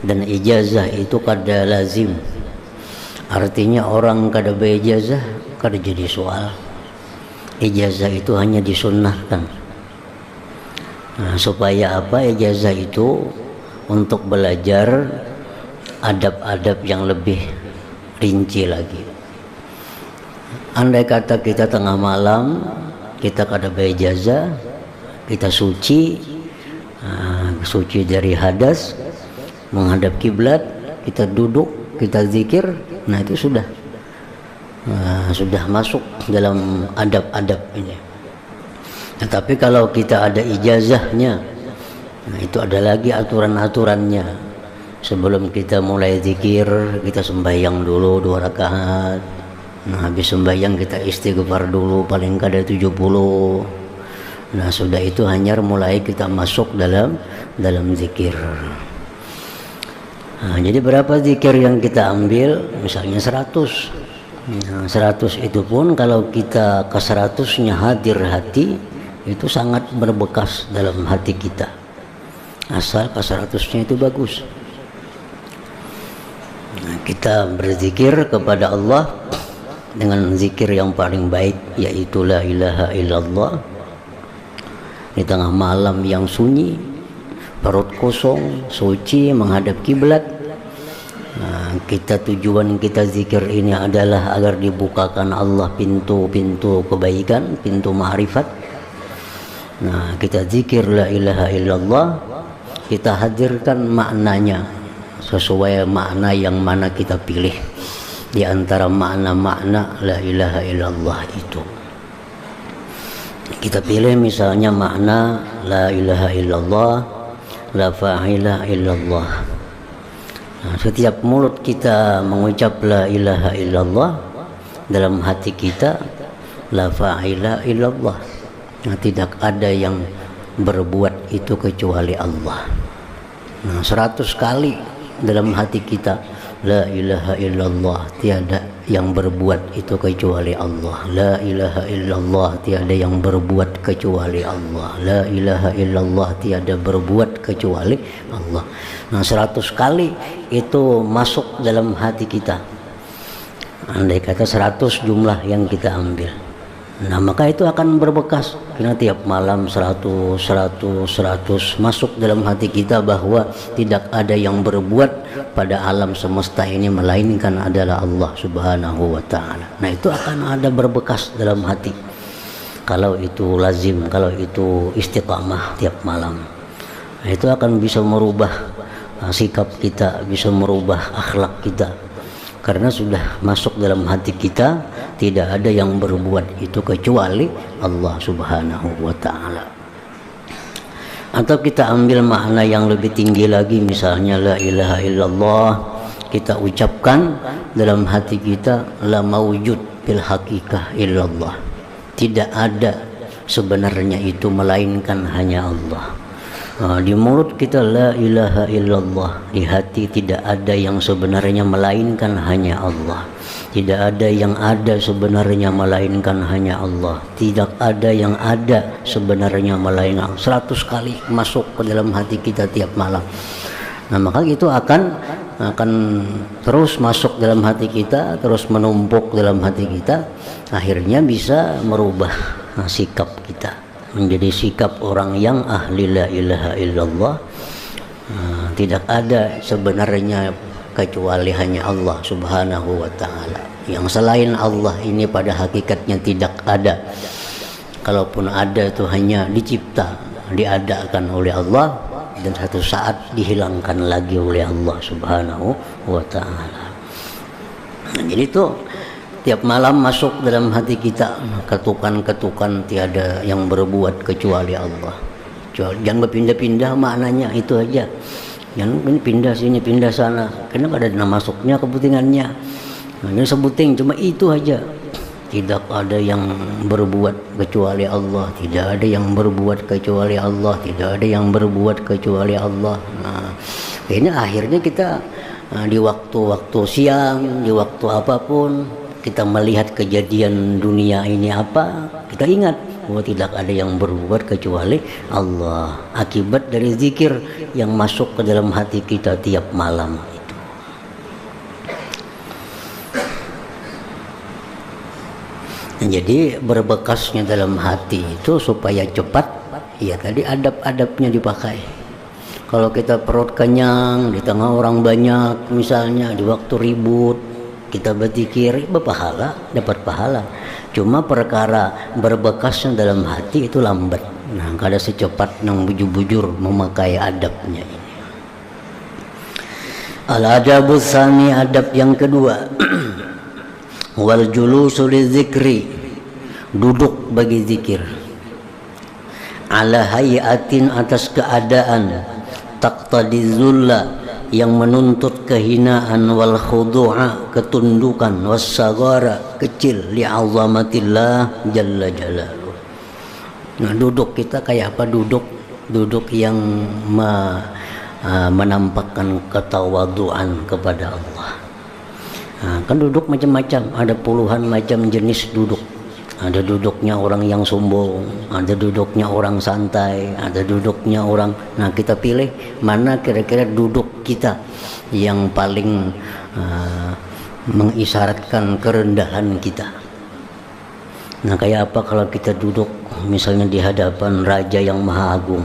Dan ijazah itu kada lazim, artinya orang kada beijazah kada jadi soal. Ijazah itu hanya disunnahkan. Supaya apa? Ijazah itu untuk belajar adab-adab yang lebih rinci lagi. Andai kata kita tengah malam, kita kada beijazah, kita suci dari hadas, menghadap kiblat, kita duduk, kita zikir, nah itu sudah masuk dalam adab-adab ini. Tetapi kalau kita ada ijazahnya, nah itu ada lagi aturan-aturannya. Sebelum kita mulai zikir, kita sembahyang dulu 2 rakaat. Nah habis sembahyang kita istighfar dulu paling kada 70. Nah sudah itu hanyar mulai kita masuk dalam zikir. Nah, jadi berapa zikir yang kita ambil? Misalnya 100. Nah, 100 itu pun kalau kita ke 100-nya hadir hati, itu sangat berbekas dalam hati kita. Asal ke 100-nya itu bagus. Nah, kita berzikir kepada Allah dengan zikir yang paling baik, yaitu la ilaha illallah. Di tengah malam yang sunyi, perut kosong, suci, menghadap kiblat. Nah, tujuan kita zikir ini adalah agar dibukakan Allah pintu-pintu kebaikan, pintu ma'rifat. Nah, kita zikir la ilaha illallah, kita hadirkan maknanya sesuai makna yang mana kita pilih di antara makna-makna la ilaha illallah itu. Kita pilih misalnya makna la ilaha illallah, la fa'ila illallah. Nah, setiap mulut kita mengucap la ilaha illallah, dalam hati kita la fa'ila illallah. Nah, tidak ada yang berbuat itu kecuali Allah. Nah, 100 kali dalam hati kita la ilaha illallah, tiada yang berbuat itu kecuali Allah. La ilaha illallah, tiada yang berbuat kecuali Allah. La ilaha illallah, tiada berbuat kecuali Allah. Nah, 100 kali itu masuk dalam hati kita. Andai kata 100 jumlah yang kita ambil, nah maka itu akan berbekas. Karena tiap malam 100 masuk dalam hati kita bahwa tidak ada yang berbuat pada alam semesta ini melainkan adalah Allah Subhanahu wa ta'ala. Nah itu akan ada berbekas dalam hati. Kalau itu lazim, kalau itu istiqamah tiap malam, nah, itu akan bisa merubah sikap kita, bisa merubah akhlak kita. Karena sudah masuk dalam hati kita, tidak ada yang berbuat itu kecuali Allah Subhanahu wa ta'ala. Atau kita ambil makna yang lebih tinggi lagi, misalnya la ilaha illallah, kita ucapkan dalam hati kita la mawjud bil haqiqah illallah. Tidak ada sebenarnya itu melainkan hanya Allah. Di mulut kita la ilaha illallah, di hati tidak ada yang sebenarnya melainkan hanya Allah. Tidak ada yang ada sebenarnya melainkan hanya Allah. Tidak ada yang ada sebenarnya melainkan 100 kali masuk ke dalam hati kita tiap malam. Nah maka itu akan terus masuk dalam hati kita, terus menumpuk dalam hati kita, akhirnya bisa merubah sikap kita menjadi sikap orang yang ahli la ilaha illallah. Tidak ada sebenarnya kecuali hanya Allah Subhanahu wa ta'ala. Yang selain Allah ini pada hakikatnya tidak ada. Kalaupun ada itu hanya dicipta, diadakan oleh Allah, dan satu saat dihilangkan lagi oleh Allah Subhanahu wa ta'ala. Nah, jadi itu tiap malam masuk dalam hati kita ketukan-ketukan, tiada yang berbuat kecuali Allah. Jangan berpindah-pindah maknanya, itu aja. Jangan pindah sini pindah sana, karena ada masuknya kepentingannya. Nah, ini sebutin cuma itu aja. Tidak ada yang berbuat kecuali Allah, tidak ada yang berbuat kecuali Allah, tidak ada yang berbuat kecuali Allah. Nah, ini akhirnya kita di waktu-waktu siang, di waktu apapun, kita melihat kejadian dunia ini apa, kita ingat bahwa tidak ada yang berbuat kecuali Allah. Akibat dari zikir yang masuk ke dalam hati kita tiap malam itu. Jadi berbekasnya dalam hati itu supaya cepat, ya tadi adab-adabnya dipakai. Kalau kita perut kenyang di tengah orang banyak, misalnya di waktu ribut, kita berzikir, berpahala, dapat pahala. Cuma perkara berbekasnya dalam hati itu lambat. Nah, kada secepat nang bujur-bujur memakai adabnya ini. Al-adabus tsani, adab yang kedua. Wal julusu lidzikri, duduk bagi zikir. Ala hayatin, atas keadaan, taqtadi zulla, yang menuntut kehinaan, wal khudu'a, ketundukan, was sagara, kecil, li azamatillah jalla jalaluh. Nah, duduk kita kayak apa? Duduk yang menampakkan ketawaduan kepada Allah. Nah, kan duduk macam-macam, ada puluhan macam jenis duduk. Ada duduknya orang yang sombong, ada duduknya orang santai, ada duduknya orang. Nah, kita pilih mana kira-kira duduk kita yang paling mengisyaratkan kerendahan kita. Nah, kayak apa kalau kita duduk misalnya di hadapan Raja yang Maha Agung?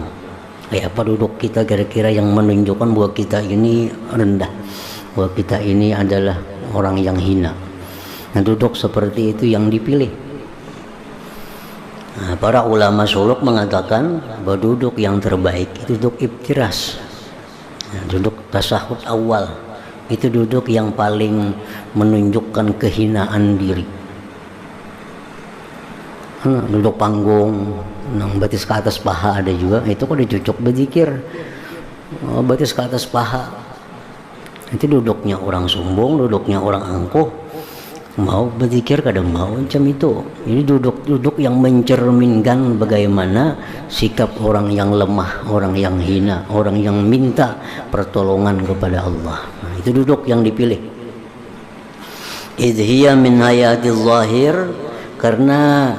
Kayak apa duduk kita kira-kira yang menunjukkan bahwa kita ini rendah, bahwa kita ini adalah orang yang hina. Nah, duduk seperti itu yang dipilih. Nah, para ulama suluk mengatakan bahwa duduk yang terbaik itu duduk iftiras. Nah, duduk tasahud awal itu duduk yang paling menunjukkan kehinaan diri. Duduk panggung, nang batis ke atas paha ada juga. Itu kok dicucuk berzikir, batis ke atas paha. Itu duduknya orang sombong, duduknya orang angkuh. Mau berzikir kadang mau macam itu. Ini duduk yang mencerminkan bagaimana sikap orang yang lemah, orang yang hina, orang yang minta pertolongan kepada Allah. Nah, itu duduk yang dipilih. Idhiya min hayatil zahir, karena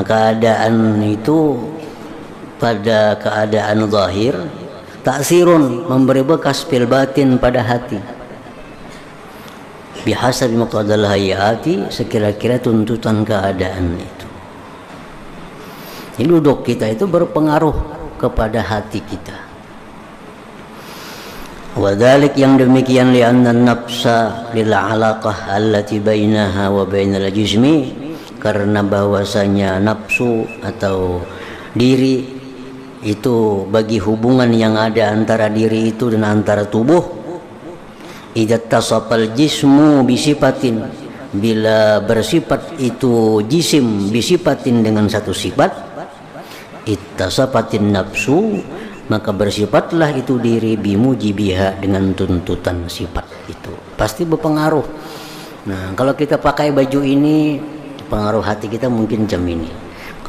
keadaan itu pada keadaan zahir, taksirun, memberi bekas fil batin, pada hati. Bihasab muqtadal hayati, sekira-kira tuntutan keadaan itu. Jadi duduk kita itu berpengaruh kepada hati kita. Wadhalik, yang demikian, li'anna nafsa lil alaqah allati bainaha wa bainal jismi, karena bahwasanya nafsu atau diri itu bagi hubungan yang ada antara diri itu dan antara tubuh. Idza tasafal jismu bisifatin, bila bersifat itu jisim bisifatin dengan satu sifat, ittasafatin nafsu, maka bersifatlah itu diri bimujibiha, dengan tuntutan sifat itu. Pasti berpengaruh. Nah, kalau kita pakai baju ini, pengaruh hati kita mungkin macam ini.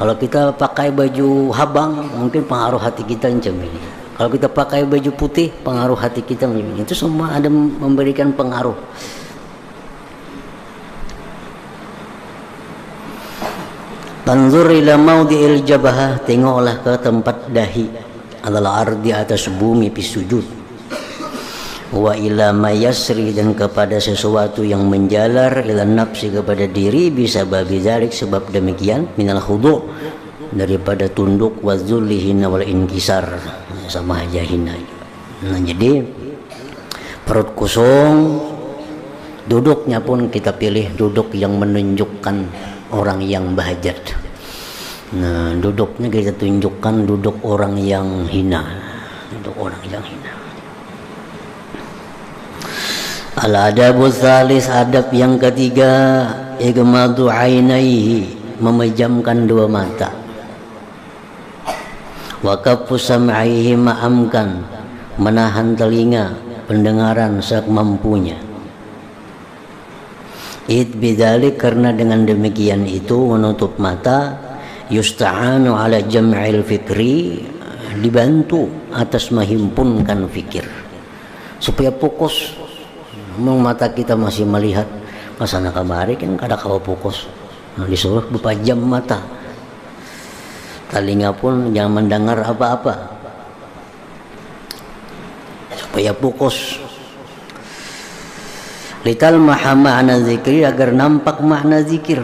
Kalau kita pakai baju habang, mungkin pengaruh hati kita macam ini. Kalau kita pakai baju putih, pengaruh hati kita macam ini. Itu semua ada memberikan pengaruh. Tanzur ila maudhi'il jabhah, tengoklah ke tempat dahi, adalah ardi, atas bumi, pisujud. Wa ila mayasri, dan kepada sesuatu yang menjalar, ila nafsi, kepada diri, bisa babi dzalik, sebab demikian, minal khudu', daripada tunduk, wa dzullihinna wal inkisar, sama aja hina. Nah, jadi perut kosong, duduknya pun kita pilih duduk yang menunjukkan orang yang bahajat. Nah, duduknya kita tunjukkan duduk orang yang hina, duduk orang yang hina. Al-adabu tsalis, adab yang ketiga, igmadu ainaihi, memejamkan dua mata. Wa kaffu sam'ihi, ma'amkan, menahan telinga, pendengaran semampunya. Id bidzalik, karena dengan demikian itu, menutup mata, yusta'anu ala jam'il fikri, dibantu atas menghimpunkan fikir supaya fokus. Memang mata kita masih melihat kesana kemari, kan kada kawa fokus. Nah, disuruh berpajam mata. telinga pun jangan mendengar apa-apa, supaya fokus. Litalmaha ma'na zikri, agar nampak makna zikir.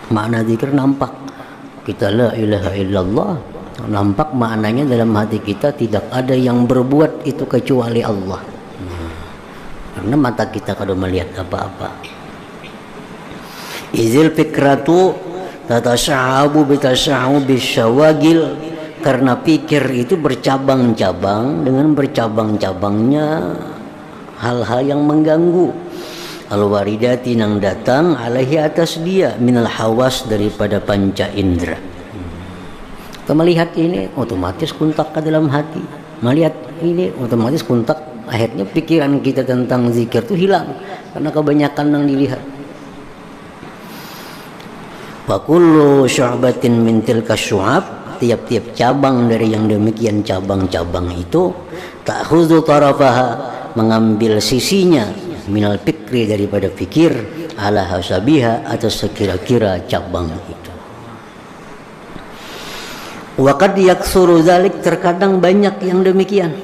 Makna zikir nampak. Kita la ilaha illallah, nampak maknanya dalam hati kita, tidak ada yang berbuat itu kecuali Allah. Karena mata kita kada melihat apa-apa. Izil fikratu tatasyahabu bitasyahabu bisyawagil, karena pikir itu bercabang-cabang dengan bercabang-cabangnya hal-hal yang mengganggu. Al-waridati nang datang alaihi atas dia minal hawas, daripada panca indera. Kita melihat ini otomatis kuntak ke dalam hati, melihat ini otomatis kuntak, akhirnya pikiran kita tentang zikir itu hilang karena kebanyakan yang dilihat. Wa kullu syu'batin min tilka syu'ab, tiap-tiap cabang dari yang demikian cabang-cabang itu, ta'khudhu tarafaha, mengambil sisinya, minal fikri, daripada fikir, ala hasabiha, atas sekira-kira cabang itu. Wa qad yaksuru dzalik, terkadang banyak yang demikian.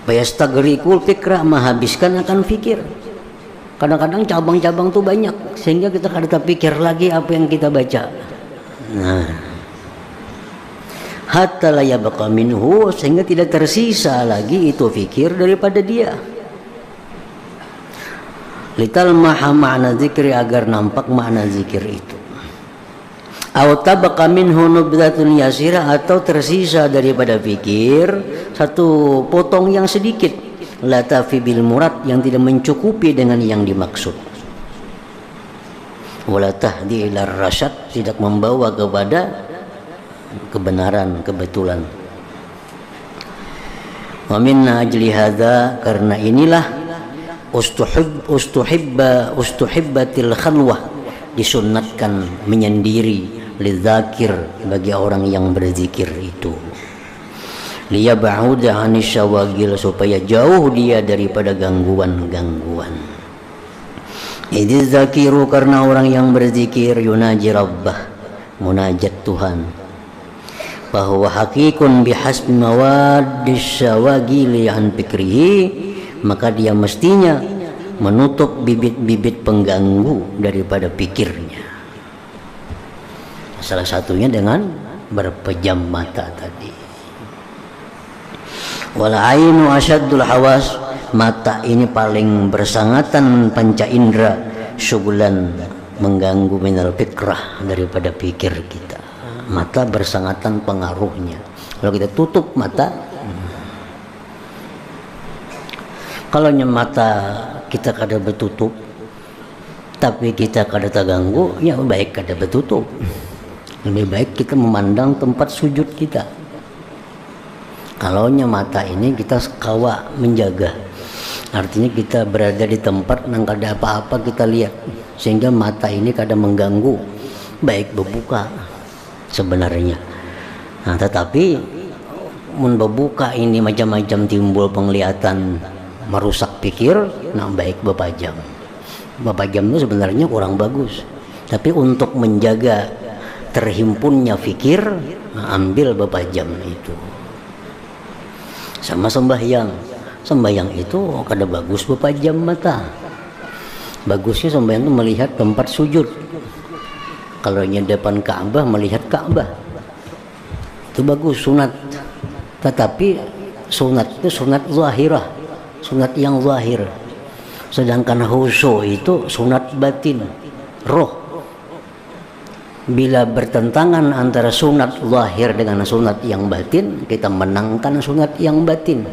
Bayastagrikul fikra, menghabiskan akan fikir. Kadang-kadang cabang-cabang itu banyak sehingga kita kada pikir lagi apa yang kita baca. Nah, hatta la yabqa minhu, sehingga tidak tersisa lagi itu fikir daripada dia. Litalmaha ma'na zikri, agar nampak makna zikir itu. Aw tabqa minhu nubdatun yasira, atau tersisa daripada fikir satu potong yang sedikit, la tafi bil murad, yang tidak mencukupi dengan yang dimaksud. Wala tahdi ila rasyad, tidak membawa kepada kebenaran, kebetulan. Wa min ajli hadza, karena inilah ustuhibbatil khalwah, disunnatkan menyendiri, lidzakir, bagi orang yang berzikir itu, liyab'uda 'anis syawagil, supaya jauh dia daripada gangguan-gangguan. Idz zakiru, karena orang yang berzikir, yunaji rabbah, munajat Tuhan, bahwa hakikun bihasbi mawaddis syawagili an fikrihi, maka dia mestinya menutup bibit-bibit pengganggu daripada pikirnya. Salah satunya dengan berpejam mata tadi. Wal ainu asyaddul hawas, mata ini paling bersangatan panca indera, syugulan, mengganggu minal fikrah, daripada pikir kita. Mata bersangatan pengaruhnya. Kalau kita tutup mata, kalau mata kita kada bertutup tapi kita kada terganggu, ya baik kada bertutup. Lebih baik kita memandang tempat sujud kita. Kalau mata ini kita kawa menjaga, artinya kita berada di tempat yang kada apa-apa kita lihat, sehingga mata ini kada mengganggu, baik berbuka sebenarnya. Nah, tetapi mun berbuka ini macam-macam timbul penglihatan merusak pikir, nah baik bepajam. Bepajam itu sebenarnya kurang bagus, tapi untuk menjaga terhimpunnya fikir, nah ambil bepajam itu. Sama sembahyang itu kada bagus bepajam mata. Bagusnya sembahyang itu melihat tempat sujud. Kalau depan Ka'bah, melihat Ka'bah, itu bagus, sunat. Tetapi sunat itu sunat zahirah, sunat yang zahir. Sedangkan khusyuk itu sunat batin, roh. Bila bertentangan antara sunat zahir dengan sunat yang batin, kita menangkan sunat yang batin.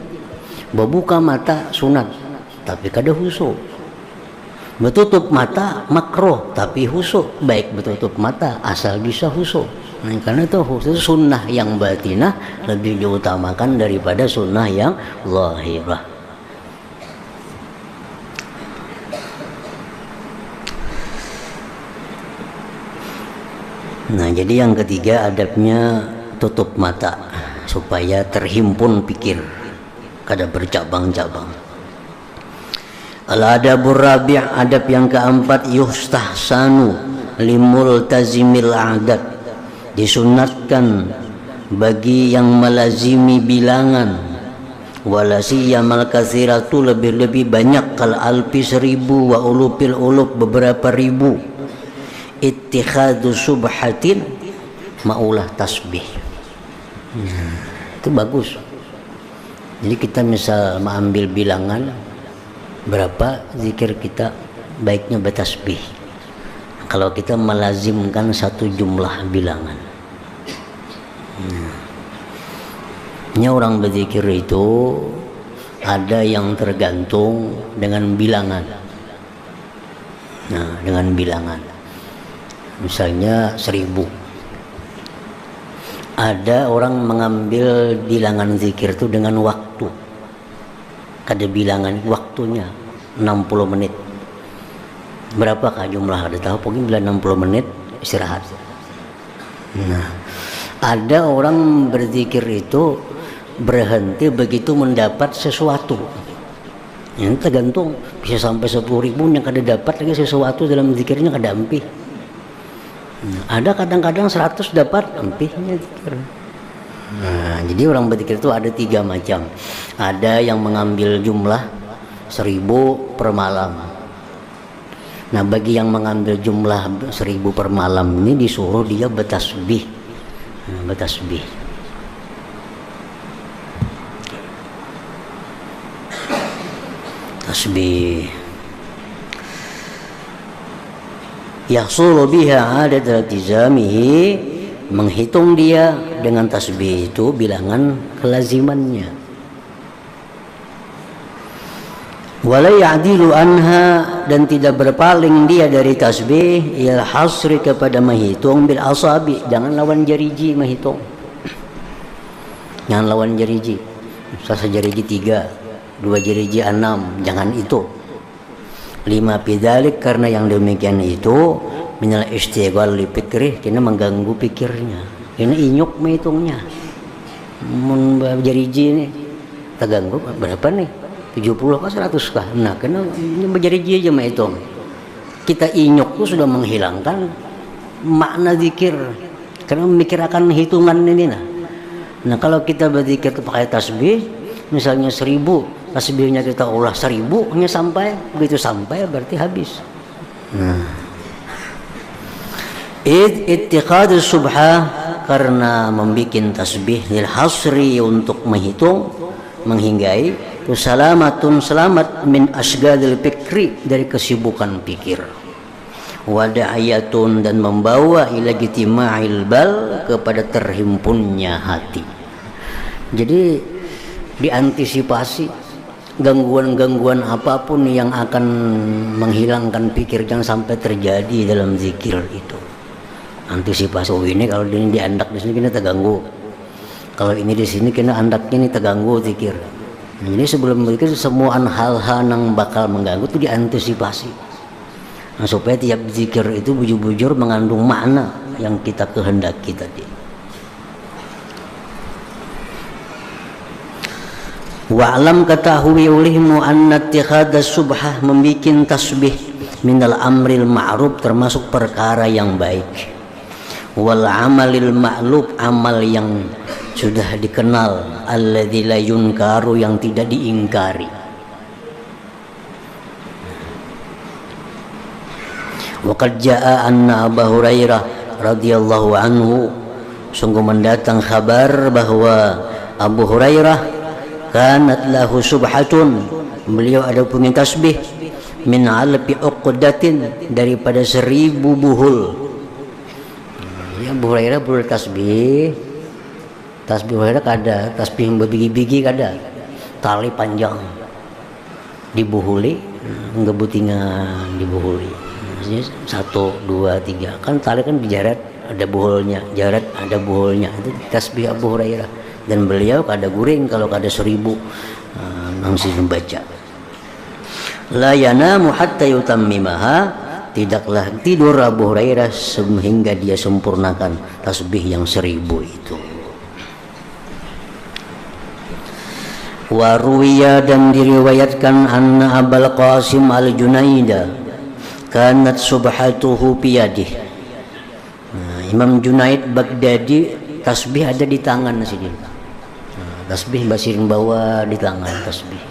Berbuka mata sunat, tapi kada khusyuk. Bertutup mata makruh, tapi khusyuk. Baik bertutup mata asal bisa khusyuk. Nah, karena itu khusyuk sunnah yang batinah lebih diutamakan daripada sunnah yang zahirah. Nah, jadi yang ketiga adabnya tutup mata supaya terhimpun pikir, kada bercabang-cabang. Al-adabur rabi', adab yang keempat, yustahsanu limultazimil adat, disunatkan bagi yang melazimi bilangan, wala siyamal katsiratu, lebih-lebih banyak, kal alfi 1000 wa ulufil uluf beberapa ribu, ittikhadu subhatin, maulah tasbih. Itu bagus. Jadi kita misal mengambil bilangan berapa zikir kita, baiknya bertasbih. Kalau kita melazimkan satu jumlah bilangan. Ini orang berzikir itu ada yang tergantung dengan bilangan. Nah, dengan bilangan. Misalnya 1000. Ada orang mengambil bilangan zikir itu dengan waktu. Ada bilangan waktunya 60 menit. Berapakah jumlah? Ada tahu pokoknya bila 60 menit istirahat. Nah, ada orang berzikir itu berhenti begitu mendapat sesuatu. Ini tergantung, bisa sampai 10.000 yang kada dapat lagi sesuatu dalam zikirnya kada ampih. Ada kadang-kadang 100 dapat ampihnya zikir. Nah, jadi orang berzikir itu ada 3 macam. Ada yang mengambil jumlah 1000 per malam. Nah, bagi yang mengambil jumlah 1000 per malam ini disuruh dia bertasbih. Bertasbih. Tasbih. Yahsulu biha adat iltizamihi, menghitung dia dengan tasbih itu bilangan kelazimannya. Wala ya'dilu anha, dan tidak berpaling dia dari tasbih, il hasri, kepada menghitung bil asabi, jangan lawan jariji menghitung. Jangan lawan jariji. Satu jariji 3, 2 jariji 6, jangan itu. 5 bidalik, karena yang demikian itu minal istighal li fikri, kena mengganggu pikirnya. Kena inyuk menghitungnya. Mun jariji ini terganggu berapa nih? 70 kah 100 kah? Nah, kena berjariji aja menghitung. Kita inyuk itu sudah menghilangkan makna zikir, karena memikirkan hitungan ini. Nah, kalau kita berzikir pakai tasbih, misalnya 1000, tasbihnya kita ulah 1000 hanya sampai, begitu sampai berarti habis. Nah, ittikhadus subha, karena membikin tasbih lil hasri, untuk menghitung, menghinggai, salamatun, selamat, min asgadil fikri, dari kesibukan pikir, wada'ayatun, dan membawa ila jitima'il bal, kepada terhimpunnya hati. Jadi diantisipasi gangguan-gangguan apapun yang akan menghilangkan pikir, jangan sampai terjadi dalam zikir itu. Antisipasi, oh ini kalau ini diandak di sini kena terganggu, kalau ini di sini kena andaknya ini terganggu zikir. Nah, jadi sebelum berzikir semua hal-hal yang bakal mengganggu itu diantisipasi. Nah, supaya tiap zikir itu bujur-bujur mengandung makna yang kita kehendaki tadi. Wa'lam, ketahui olehmu, anna ittikhadus subhah, membikin tasbih, minal amril ma'ruf, termasuk perkara yang baik, wal amalil ma'lub, amal yang sudah dikenal, alladzi la yunkaru, yang tidak diingkari. Wa qad jaa anna Abu Hurairah radhiyallahu anhu, sungguh mendatang kabar bahwa Abu Hurairah kanat lahu subhatun, beliau ada punya tasbih, min alfi uqdatin, daripada 1000 buhul. Ya, Abu Hurairah bertasbih. Tasbih Hurairah kada, tasbih yang berbigi-bigi kada, tali panjang dibuhuli, ngebutingan dibuhuli. Maksudnya 1, 2, 3, kan tali kan dijarat, ada buhulnya, jarat ada buhulnya. Itu tasbih Abu Hurairah. Dan beliau kada guring kalau kada 1000 langsung membaca. La yanamu hatta yutammimaha, tidaklah tidur Abu Hurairah sehingga dia sempurnakan tasbih yang 1000 itu. Waruwiya, dan diriwayatkan, anna Abul Qasim al-Junaida kanat subhatuhu biyadih, Imam Junaid Baghdadi tasbih ada di tangan sini. Tasbih basirin bawa di tangan tasbih.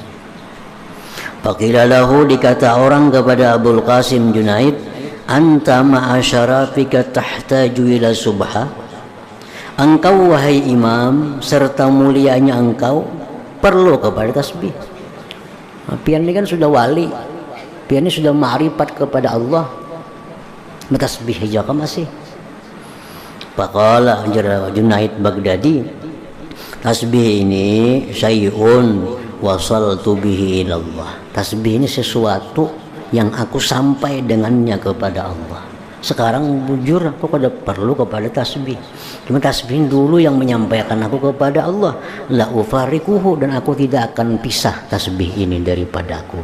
Faqila lahu, dikata orang kepada Abul Qasim Junaid, anta ma'asyarafika tahtaju ila subha. Engkau wahai imam serta mulianya engkau perlu kepada tasbih. Pian ini kan sudah wali, pian ini sudah ma'rifat kepada Allah, tasbih aja kan masih. Faqala Junaid Baghdadi, tasbih ini syai'un wasaltu bihi ilallah. Tasbih ini sesuatu yang aku sampai dengannya kepada Allah. Sekarang bujur aku perlu kepada tasbih. Cuma tasbih dulu yang menyampaikan aku kepada Allah. La ufarikuhu, dan aku tidak akan pisah tasbih ini daripada aku.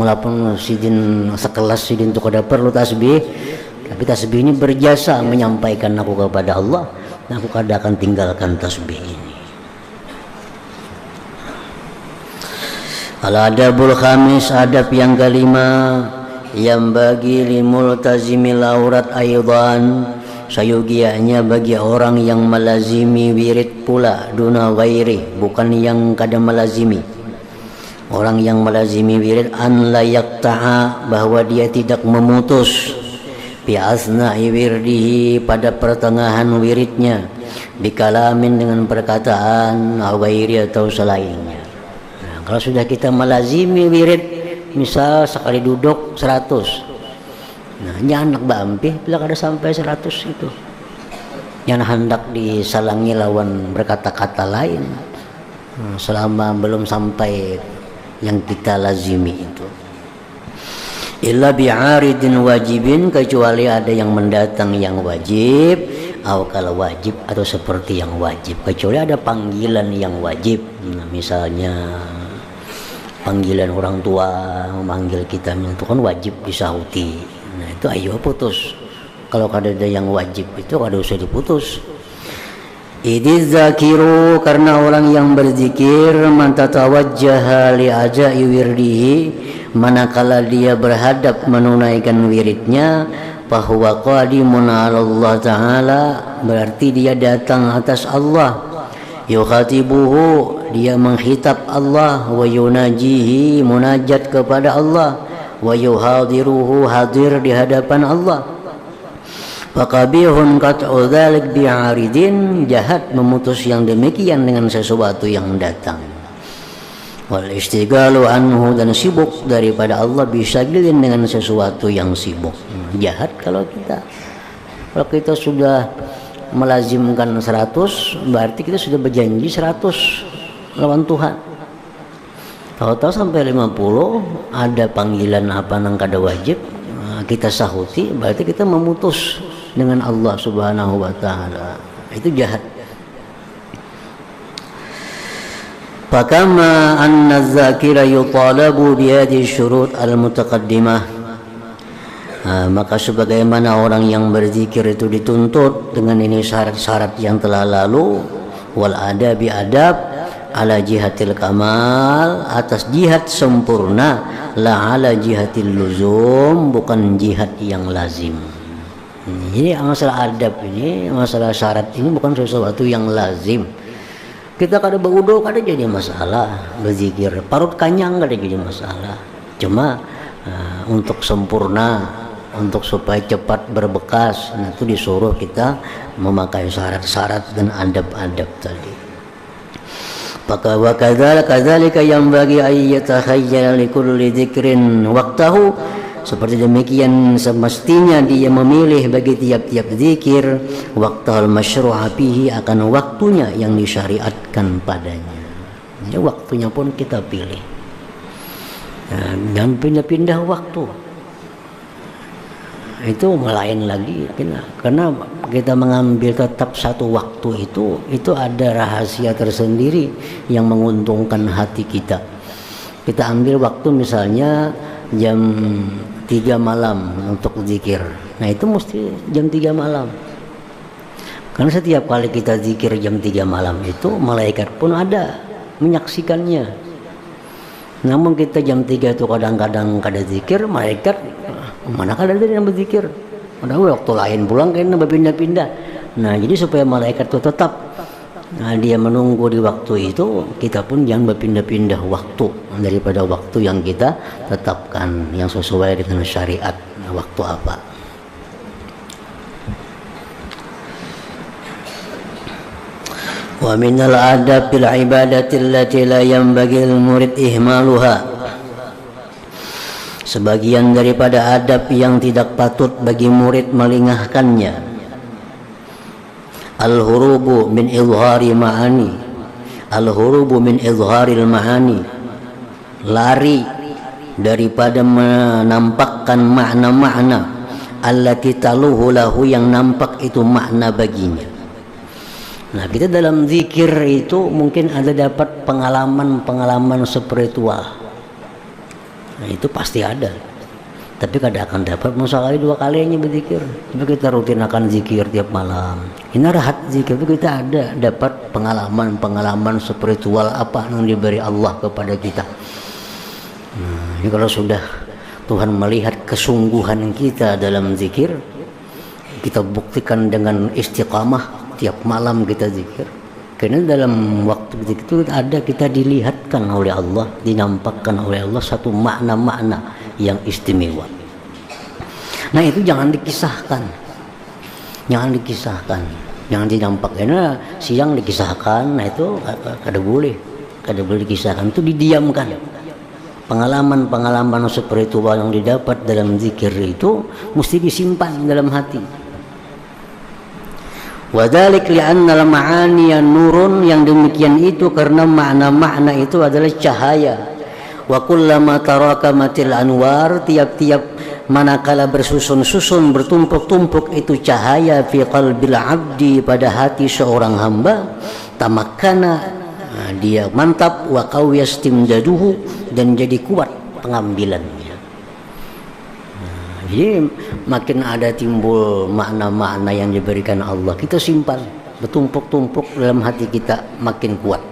Walaupun sidin sekelas sidin itu kada perlu tasbih, tapi tasbih ini berjasa menyampaikan aku kepada Allah, dan aku kada akan tinggalkan tasbih ini. Al-adabul khamis, adab yang kelima, yang bagi limultazimil aurat aidan, sayugianya bagi orang yang melazimi wirid pula, duna ghairi, bukan yang kada melazimi. Orang yang melazimi wirid, an la yaqta'a, bahwa dia tidak memutus, bi asna'i wirdihi, pada pertengahan wiridnya, bikalamin, dengan perkataan, ghairi atau selainnya. Nah, kalau sudah kita melazimi wirid, misal sekali duduk 100, nah ini anak bampi bila kada sampai 100 itu yang hendak disalangi lawan berkata-kata lain, selama belum sampai yang kita lazimi itu. Illa bi'aridin wajibin, kecuali ada yang mendatang yang wajib, atau kalau wajib atau seperti yang wajib, kecuali ada panggilan yang wajib. Nah, misalnya panggilan orang tua memanggil kita, itu kan wajib disahuti. Nah itu ayo putus. Kalau kada ada yang wajib itu kada usah diputus. Idz zakiru, karena orang yang berzikir, man tatawajjaha li ajai wirdihi, manakala dia berhadap menunaikan wiridnya, bahwa qadimun 'ala Allah taala, berarti dia datang atas Allah. Yukhatibuhu, dia menghitab Allah, wa yunajihi, munajat kepada Allah, wa yuhadiruhu, hadir di hadapan Allah. Faqabihun qat'u dzalik bi'aridin, jahat memutus yang demikian dengan sesuatu yang datang. Wal istigalu anhu, dan sibuk daripada Allah, bisyagilin, dengan sesuatu yang sibuk. Jahat kalau kita sudah melazimkan 100, berarti kita sudah berjanji 100 lawan Tuhan. Tahu-tahu sampai 50 ada panggilan apa nang kada wajib, kita sahuti, berarti kita memutus dengan Allah Subhanahu wa taala. Itu jahat. Fakama anna dzakira yutalabu bi hadhihi syurut al-mutaqaddimah, maka sebagaimana orang yang berzikir itu dituntut dengan ini syarat-syarat yang telah lalu, wal adabi adab, ala jihatil kamal, atas jihad sempurna, la ala jihatil luzum, bukan jihad yang lazim. Ini masalah adab ini, masalah syarat ini bukan sesuatu yang lazim. Kita kada berudo kada jadi masalah, berzikir parut kanyang kada jadi masalah. Cuma untuk sempurna, untuk supaya cepat berbekas, nah itu disuruh kita memakai syarat-syarat dan adab-adab tadi. Maka wa kadzalika yang bagi ayyatahayyala likulli dzikrin waqtahu, seperti demikian semestinya dia memilih bagi tiap-tiap zikir waqtal masyru'a fihi, akan waktunya yang disyariatkan padanya. Jadi waktunya pun kita pilih. Jangan pindah-pindah waktu. Itu lain lagi, karena kita mengambil tetap satu waktu itu ada rahasia tersendiri yang menguntungkan hati kita. Kita ambil waktu misalnya jam 3 malam untuk zikir, nah itu mesti jam 3 malam, karena setiap kali kita zikir jam 3 malam itu malaikat pun ada menyaksikannya. Namun kita jam 3 itu kadang-kadang kada zikir, malaikat mana kada ada yang berzikir. Padahal waktu lain pulang kayaknya berpindah-pindah. Nah, jadi supaya malaikat itu tetap dia menunggu di waktu itu, kita pun jangan berpindah-pindah waktu daripada waktu yang kita tetapkan yang sesuai dengan syariat. Waktu apa? Wa minal adab bil ibadati allati la yanbaghi al murid ihmaluha. Sebagian daripada adab yang tidak patut bagi murid melingahkannya. Al-hurubu min izhari ma'ani. Al-hurubu min izharil ma'ani. Lari daripada menampakkan makna-makna allati taluhu lahu, yang nampak itu makna baginya. Nah, kita dalam zikir itu mungkin ada dapat pengalaman-pengalaman spiritual. Nah, itu pasti ada. Tapi kadang akan dapat sekali 2 kali hanya berzikir. Tapi kita rutin akan zikir tiap malam. Ini rahat zikir itu kita ada dapat pengalaman-pengalaman spiritual apa yang diberi Allah kepada kita. Nah, ini kalau sudah Tuhan melihat kesungguhan kita dalam zikir, kita buktikan dengan istiqamah. Tiap malam kita zikir, karena dalam waktu zikir itu ada kita dilihatkan oleh Allah, dinampakkan oleh Allah satu makna-makna yang istimewa. Nah, itu jangan dikisahkan, jangan dinampak. Karena siang dikisahkan, nah itu kada boleh dikisahkan, itu didiamkan. Pengalaman-pengalaman spiritual yang didapat dalam zikir itu mesti disimpan dalam hati. Wadhalik li'anna al-ma'aniya nurun, yang demikian itu karena makna-makna itu adalah cahaya. Wa kullama tarakamatil anwar, tiap-tiap manakala bersusun-susun bertumpuk-tumpuk itu cahaya fi qalbil abdi, pada hati seorang hamba, tamakkana, dia mantap, wa qawiyastimdaduhu, dan jadi kuat pengambilannya. Jadi makin ada timbul makna-makna yang diberikan Allah, kita simpan bertumpuk-tumpuk dalam hati kita, makin kuat.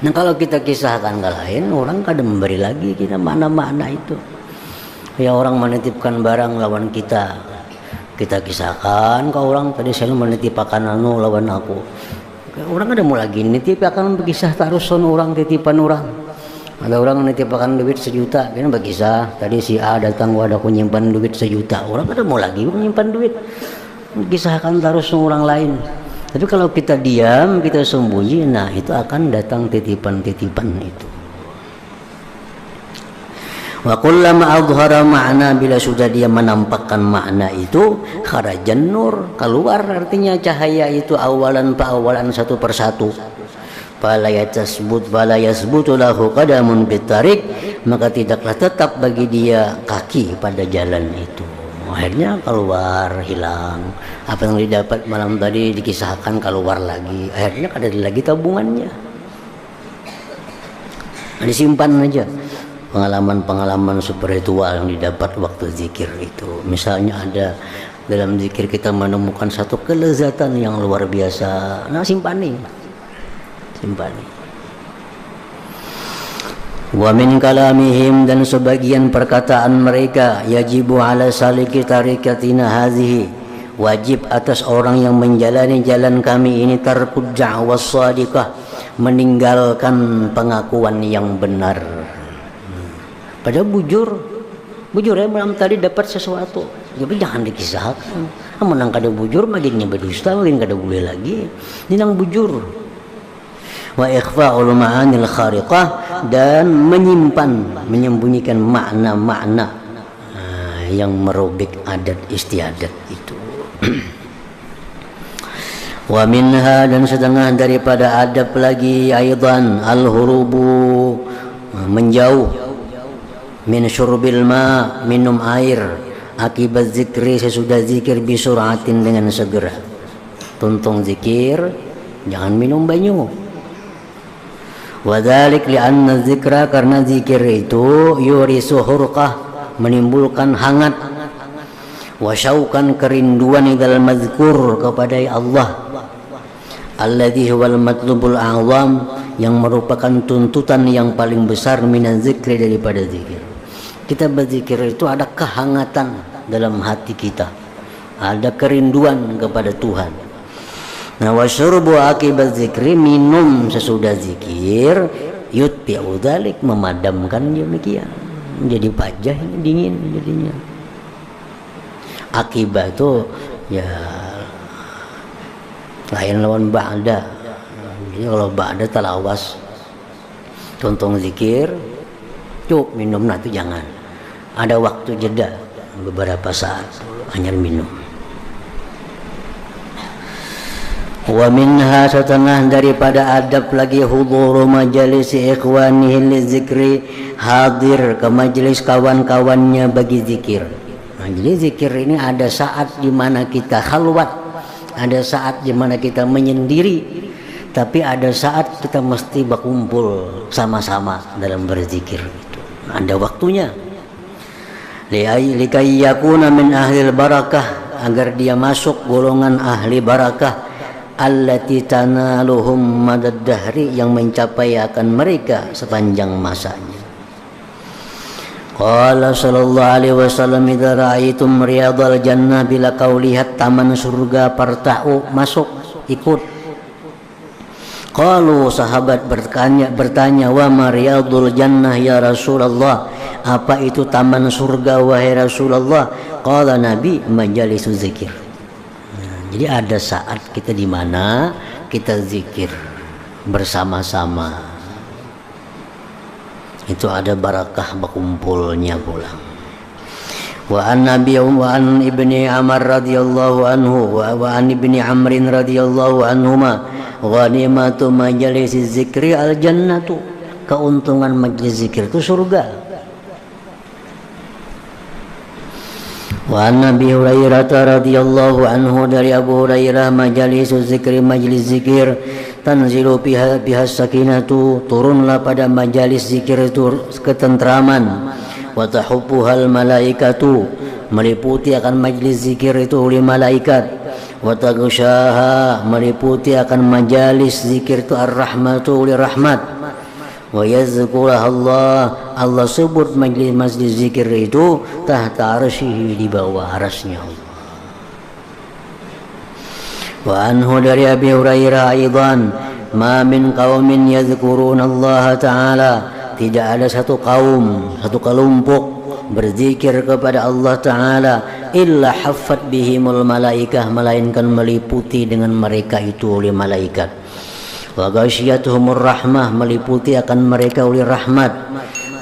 Nah, kalau kita kisahkan ke lain, orang kadang memberi lagi kita makna-makna itu. Ya, orang menitipkan barang lawan kita, kita kisahkan ke orang, tadi saya menitipkan lawan aku. Orang kadang mau lagi nitip akan berkisah tarusan orang, titipan orang. Ada orang menitipkan duit 1 juta, kan berkisah tadi si A datang, ada aku nyimpan duit 1 juta. Orang kada mau lagi menyimpan duit, kisahkan terus orang lain. Tapi kalau kita diam, kita sembunyi, nah itu akan datang titipan-titipan itu. Wa kullama adhara ma'na, bila sudah dia menampakkan makna itu, kharajan nur, keluar artinya cahaya itu awalan satu persatu. Fala yasbutu lahu qadamun bitarik, maka tidaklah tetap bagi dia kaki pada jalan itu. Akhirnya keluar, hilang. Apa yang didapat malam tadi dikisahkan, keluar lagi. Akhirnya ada lagi tabungannya. Disimpan aja pengalaman-pengalaman spiritual yang didapat waktu zikir itu. Misalnya ada dalam zikir kita menemukan satu kelezatan yang luar biasa. Nah, simpani. Wa min kalamihim, dan sebagian perkataan mereka, yajibu ala saliki tarikatina hazihi, wajib atas orang yang menjalani jalan kami ini, tarkud da'wa shadiqah, meninggalkan pengakuan yang benar. Padahal bujur ya, malam tadi dapat sesuatu, tapi jangan dikisahkan. Menang kada bujur, makinnya berdusta, makin kada boleh lagi. Ini nang bujur. Wa ikhfa'ul ma'anil khariqah, dan menyembunyikan makna-makna yang merobek adat istiadat itu. Wa minha, dan setengah daripada adab lagi aidan al-hurubu, menjauh, min syurbil ma, minum air, akibat zikri, sesudah zikir, bisuratin, dengan segera. Tuntung zikir, jangan minum banyu. Wadhalik li'anna zikra, karena zikir itu yurisu hurqah, menimbulkan hangat, wasyaukan, kerinduan idal mazkur, kepada Allah, alladhi huwal matlubul a'zam, yang merupakan tuntutan yang paling besar, minan zikri, daripada zikir. Kita berzikir itu ada kehangatan dalam hati kita, ada kerinduan kepada Tuhan. Nah, wasyurbu akibat zikri, minum sesudah zikir, yutbi'u dzalik, memadamkan demikian. Jadi pajah, dingin jadinya. Akibat itu ya lain lawan ba'da. Jadi kalau ba'da talawas, contoh zikir, cuk minum, nah itu jangan. Ada waktu jeda beberapa saat hanya minum. Wa minha, setengah daripada adab lagi, huduru majalis ikhwanihi lizikri, hadir ke majelis kawan-kawannya bagi zikir. Nah, jadi zikir ini ada saat di mana kita khalwat, ada saat di mana kita menyendiri, tapi ada saat kita mesti berkumpul sama-sama dalam berzikir. Ada waktunya. Likai yakuna min ahlil barakah, agar dia masuk golongan ahli barakah, allati tanaluhum madad dahri, yang mencapai akan mereka sepanjang masanya. Qala sallallahu alaihi wasallam, idza ra'aitum riyadal jannah, bila kau lihat taman surga, parta'u, masuk, ikut. Qalu, sahabat bertanya, wa ma riyadul jannah ya Rasulullah, apa itu taman surga wahai Rasulullah? Qala, Nabi, majalisu zikir. Jadi ada saat kita di mana kita zikir bersama-sama. Itu ada barakah berkumpulnya pula. Wa an Nabi wa an Ibni Amr radhiyallahu anhu wa an Ibni Amrin radhiyallahu anhuma, ghanimatu majalis zikri al jannatu, keuntungan majlis zikir itu surga. Wa an Nabi Hurairah radhiyallahu anhu, dari Abu Hurairah, majalisu zikri, majlis zikir, tanzilu biha sakinatu, turunlah pada majalis zikir itu ketentraman, wa tahubbuhal malaikatu, meliputi akan majlis zikir itu oleh malaikat, wa taghshaha, meliputi akan majalis zikir itu ar-rahmatu, oleh rahmat, wa yazkurah Allah sebut majlis zikir itu tahta arsyihi, di bawah arasnya Allah. Wa anhu, dari Abi Hurairah aidan, ma min qaumin yadhkuruna Allah Ta'ala, tidak ada satu kaum, satu kelompok berzikir kepada Allah Ta'ala, illa haffat bihimul malaikah, melainkan meliputi dengan mereka itu oleh malaikat. Wa ghasyiyatuhumur rahmah, meliputi akan mereka oleh rahmat.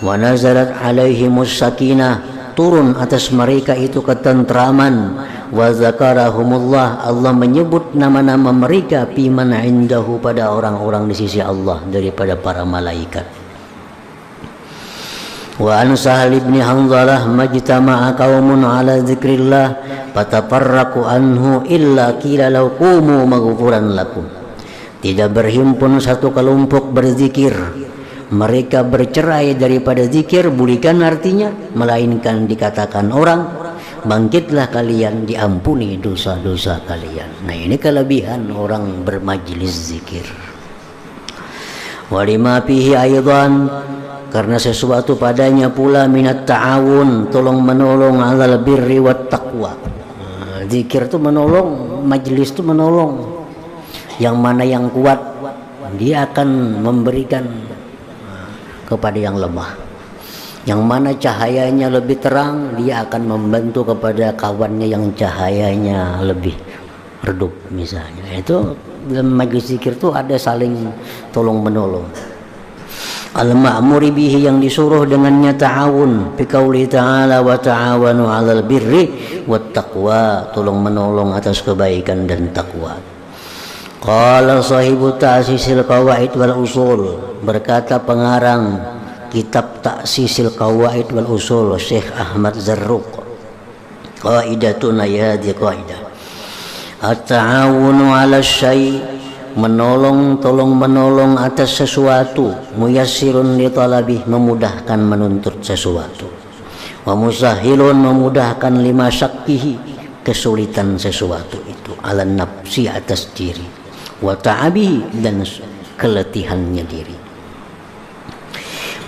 Wa nazalat alaihimus sakinah, turun atas mereka itu ketentraman. Wa zakarahumullah, Allah menyebut nama-nama mereka, piman indahu, pada orang-orang di sisi Allah daripada para malaikat. Wa an Sahal ibn Hanzalah, majtama'a qaumun ala dzikrillah fatafarraqu anhu illa qila law qumu maghfuran lakum. Tidak berhimpun satu kelompok berzikir, mereka bercerai daripada zikir, bukan artinya, melainkan dikatakan orang, bangkitlah kalian, diampuni dosa-dosa kalian. Nah, ini kelebihan orang bermajlis zikir. Walima fihi aidan, karena sesuatu padanya pula, minat ta'awun, tolong menolong, alal birri wat taqwa. Zikir itu menolong, majlis itu menolong. Yang mana yang kuat, dia akan memberikan kepada yang lemah. Yang mana cahayanya lebih terang, dia akan membantu kepada kawannya yang cahayanya lebih redup misalnya. Itu dalam majlis zikir itu ada saling tolong menolong. Al-ma'muri bihi, yang disuruh dengannya ta'awun, fi qauli ta'ala wa ta'awanu 'alal birri wat taqwa, tolong menolong atas kebaikan dan takwa. Qala sahibu ta'sisil qawaid wal usul, berkata pengarang kitab Ta'sisil Qawaid wal Usul, Syekh Ahmad Zarruq, qaidatun, ya di qaidah, at-ta'awunu 'ala syai', menolong, tolong menolong atas sesuatu, muyassirun li talabih, memudahkan menuntut sesuatu, wa musahhilun, memudahkan lima syakkihi, kesulitan sesuatu itu, ala nafsi, atas diri, wa ta'abihi, dan keletihannya diri.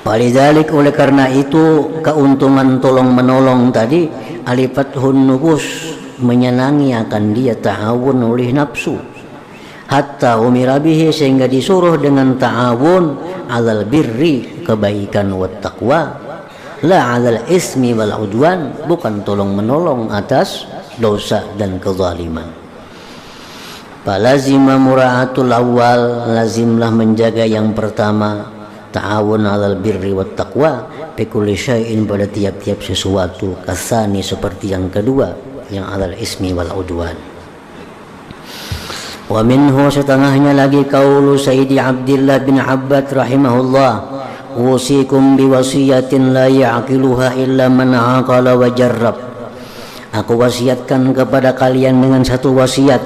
Walidzalik, oleh karena itu keuntungan tolong menolong tadi, alifathun nufus, menyenangi akan dia ta'awun oleh nafsu, hatta umira bihi, sehingga disuruh dengan ta'awun alal birri, kebaikan, wat taqwa, la alal ismi wal udwan, bukan tolong menolong atas dosa dan kezaliman. Falazima mura'atul awal, lazimlah menjaga yang pertama, ta'awun alal birri wat taqwa, bikulli syai'in, pada tiap-tiap sesuatu, kasani seperti yang kedua, yang alal ismi wal udwan. Wa minhu, setengahnya lagi, qaulu Sayyidi Abdullah bin Abbad rahimahullah, usikum biwasiyatin la ya'qiluha illa man aqala wa jarrab. Aku wasiatkan kepada kalian dengan satu wasiat,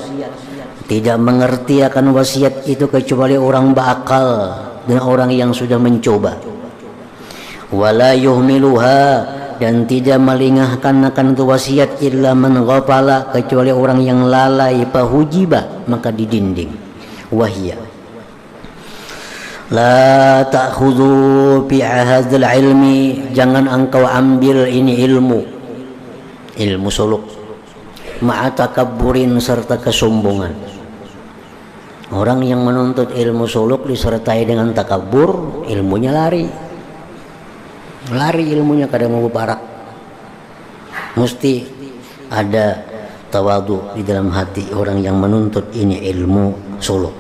tidak mengerti akan wasiat itu kecuali orang berakal dan orang yang sudah mencoba. Wala yuhmiluha, dan tidak melingahkan akan itu wasiat illa man ghafala, kecuali orang yang lalai, fahujiba, maka didinding. Wahya la ta'khudhu bi hadzal ilmi, jangan engkau ambil ini ilmu suluk, ma'a takabburin, serta kesombongan. Orang yang menuntut ilmu suluk disertai dengan takabur, ilmunya lari ilmunya, kadang mau barak. Mesti ada tawadu di dalam hati orang yang menuntut ini ilmu suluk.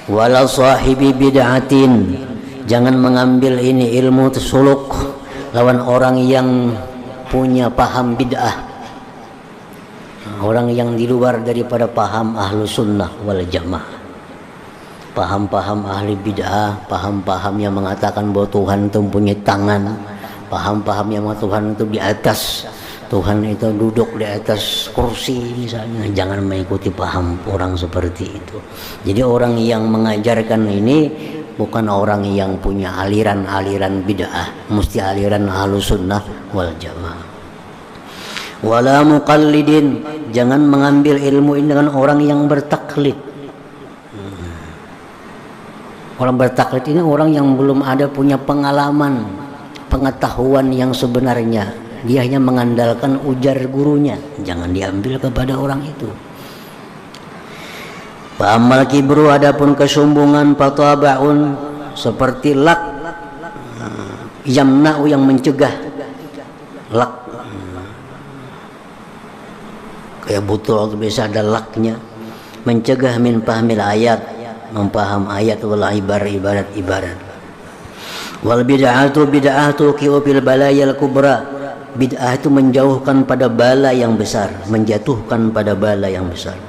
Wala sahibi bid'atin, jangan mengambil ini ilmu suluk lawan orang yang punya paham bid'ah, orang yang di luar daripada paham ahlu sunnah wal jamaah. Paham-paham ahli bid'ah, paham-paham yang mengatakan bahwa Tuhan itu punya tangan, paham-paham yang Tuhan itu di atas, Tuhan itu duduk di atas kursi misalnya. Jangan mengikuti paham orang seperti itu. Jadi orang yang mengajarkan ini bukan orang yang punya aliran-aliran bid'ah, mesti aliran ahlu sunnah wal jamaah. Wala muqallidin, jangan mengambil ilmu ini dengan orang yang bertaklid. Orang bertaklid ini orang yang belum ada punya pengalaman, pengetahuan yang sebenarnya. Dia hanya mengandalkan ujar gurunya. Jangan diambil kepada orang itu. Fa amal kibru, adapun kesombongan, fatabaun, seperti lak, yamna'u, yang mencegah. Lak, kayak botol biasa ada laknya, mencegah min fahmil ayat, mempaham ayat, wal ibarat. Wal bid'atu qi'u bil balayal kubra, bid'ah itu menjauhkan pada bala yang besar, menjatuhkan pada bala yang besar.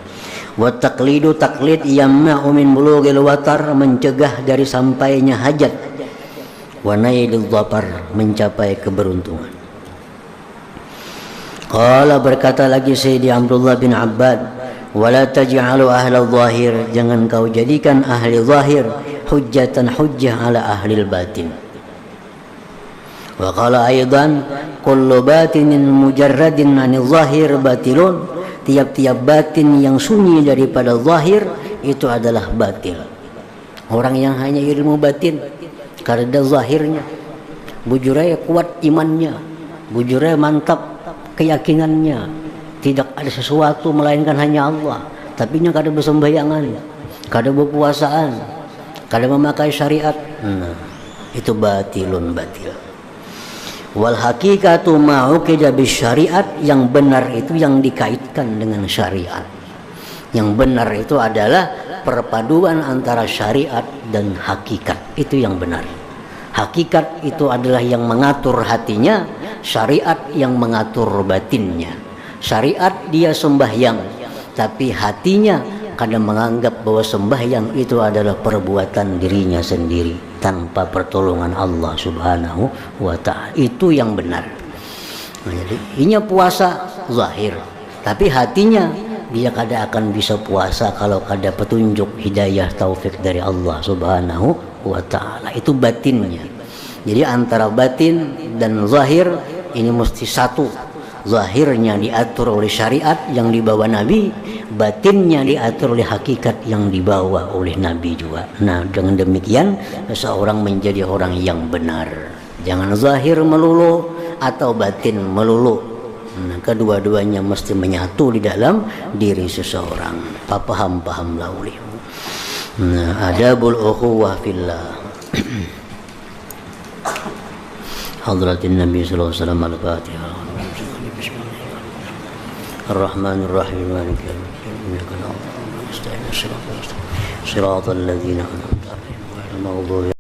Wa taqlidu, taklid, yamna'u min bulughil watar, mencegah dari sampainya hajat. Wa nailil dhafar, mencapai keberuntungan. Qala, berkata lagi Sayyidi Abdullah bin Abbad, wala taj'alu ahla zahir, jangan kau jadikan ahli zahir hujjah ala ahli batin. Wa qala aidan, kullu batinin mujarradin 'anil zahir batilun, tiap-tiap batin yang sunyi daripada zahir itu adalah batil. Orang yang hanya ilmu batin karena zahirnya, bujurnya kuat imannya, bujurnya mantap keyakinannya, tidak ada sesuatu melainkan hanya Allah, tapi nya kada bersembahyangan, kada berpuasaan, kada memakai syariat, itu batil. Wal hakikatu ma'uqida bis syariat, yang benar itu yang dikaitkan dengan syariat. Yang benar itu adalah perpaduan antara syariat dan hakikat, itu yang benar. Hakikat itu adalah yang mengatur hatinya, syariat yang mengatur batinnya. Syariat dia sembahyang, tapi hatinya kadang menganggap bahwa sembahyang itu adalah perbuatan dirinya sendiri tanpa pertolongan Allah Subhanahu wa ta'ala. Itu yang benar. Jadi ini puasa zahir, tapi hatinya dia kada akan bisa puasa kalau kada petunjuk hidayah taufik dari Allah Subhanahu wa ta'ala. Itu batinnya. Jadi antara batin dan zahir ini mesti satu. Zahirnya diatur oleh syariat yang dibawa Nabi, batinnya diatur oleh hakikat yang dibawa oleh Nabi juga. Nah, dengan demikian seseorang menjadi orang yang benar. Jangan zahir melulu atau batin melulu. Nah, kedua-duanya mesti menyatu di dalam diri seseorang. Paham-pahamlah olehmu. Nah, adabul ukhuwah fillah. Hadratin Nabi sallallahu alaihi wasallam al-Fatihah. Ar-Rahmanir Rahim Maliki yaumiddin. Iyyaka na'budu wa iyyaka nasta'in. Shiratal ladzina an'amta 'alaihim ghairil maghdubi